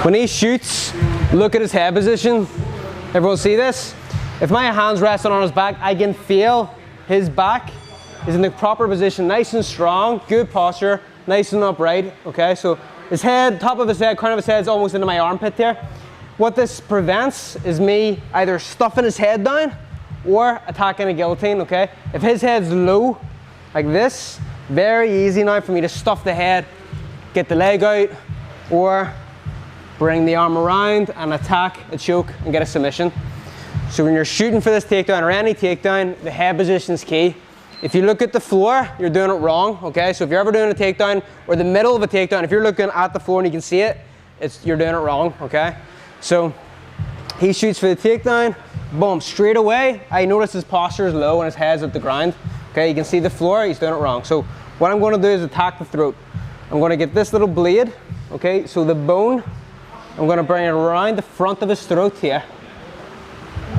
When he shoots, look at his head position. Everyone see this? If my hand's resting on his back, I can feel his back is in the proper position, nice and strong, good posture, nice and upright, okay? So his head, top of his head, crown of his head is almost into my armpit there. What this prevents is me either stuffing his head down or attacking a guillotine, okay? If his head's low, like this, very easy now for me to stuff the head, get the leg out, or bring the arm around and attack a choke and get a submission. So when you're shooting for this takedown or any takedown, the head position is key. If you look at the floor, you're doing it wrong, okay? So if you're ever doing a takedown or the middle of a takedown, if you're looking at the floor and you can see it, you're doing it wrong, okay? So he shoots for the takedown, boom, straight away, I notice his posture is low and his head's at the ground, okay? You can see the floor, he's doing it wrong. So what I'm gonna do is attack the throat. I'm gonna get this little blade, okay? So the bone, I'm gonna bring it around the front of his throat here.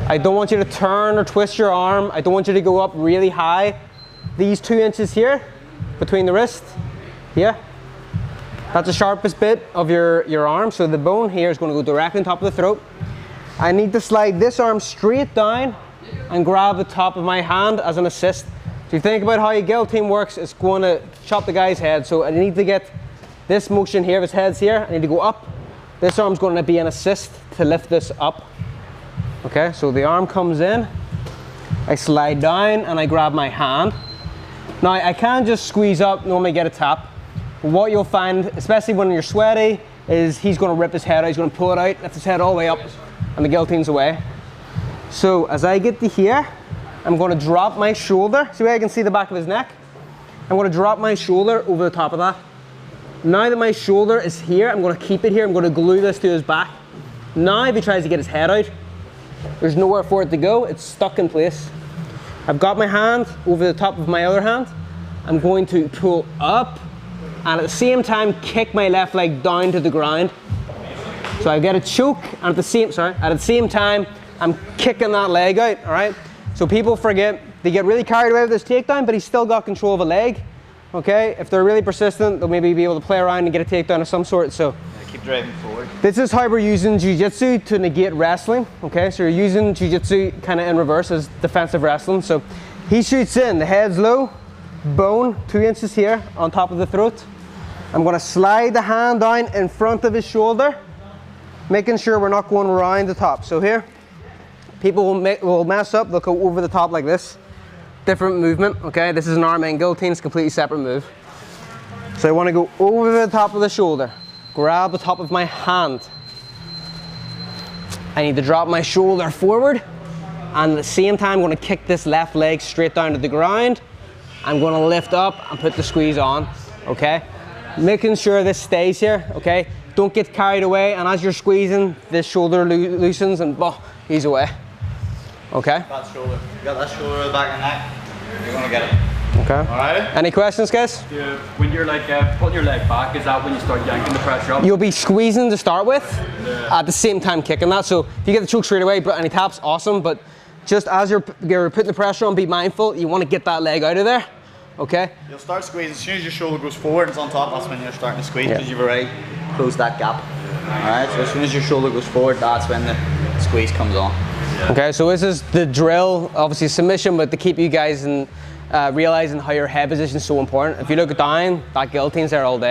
I don't want you to turn or twist your arm. I don't want you to go up really high. These 2 inches here, between the wrist, here, that's the sharpest bit of your arm. So the bone here is gonna go directly on top of the throat. I need to slide this arm straight down and grab the top of my hand as an assist. So you think about how your guillotine works, it's going to chop the guy's head. So I need to get this motion here, if his head's here, I need to go up. This arm's going to be an assist to lift this up. Okay, so the arm comes in, I slide down and I grab my hand. Now I can't just squeeze up, normally get a tap. What you'll find, especially when you're sweaty, is he's going to rip his head out, he's going to pull it out, lift his head all the way up, and the guillotine's away. So as I get to here, I'm going to drop my shoulder. See where I can see the back of his neck? I'm going to drop my shoulder over the top of that. Now that my shoulder is here, I'm going to keep it here. I'm going to glue this to his back. Now if he tries to get his head out, there's nowhere for it to go. It's stuck in place. I've got my hand over the top of my other hand. I'm going to pull up and at the same time kick my left leg down to the ground. So I get a choke and at the same time I'm kicking that leg out, all right? So people forget, they get really carried away with this takedown, but he's still got control of a leg. Okay, if they're really persistent, they'll maybe be able to play around and get a takedown of some sort. So yeah, keep driving forward. This is how we're using jiu-jitsu to negate wrestling. Okay, so you're using jiu-jitsu kind of in reverse as defensive wrestling. So he shoots in, the head's low, bone 2 inches here on top of the throat. I'm going to slide the hand down in front of his shoulder, making sure we're not going around the top. So here, people will mess up, they'll go over the top like this. Different movement, okay? This is an arm and guillotine, it's a completely separate move. So I want to go over the top of the shoulder, grab the top of my hand. I need to drop my shoulder forward, and at the same time, I'm going to kick this left leg straight down to the ground. I'm going to lift up and put the squeeze on, okay? Making sure this stays here, okay? Don't get carried away, and as you're squeezing, this shoulder loosens and he's away. Okay. That shoulder. You got that shoulder at the back of the neck. You're gonna get it. Okay. Alright. Any questions, guys? Yeah. When you're like putting your leg back, is that when you start yanking the pressure up? You'll be squeezing to start with, at the same time kicking that. So if you get the choke straight away, and he taps, awesome. But just as you're putting the pressure on, be mindful. You want to get that leg out of there. Okay. You'll start squeezing as soon as your shoulder goes forward and it's on top. That's when you're starting to squeeze because you've already closed that gap. Alright. So as soon as your shoulder goes forward, that's when the squeeze comes on. Okay, so this is the drill, obviously submission, but to keep you guys in realizing how your head position is so important. If you look down, that guillotine's there all day.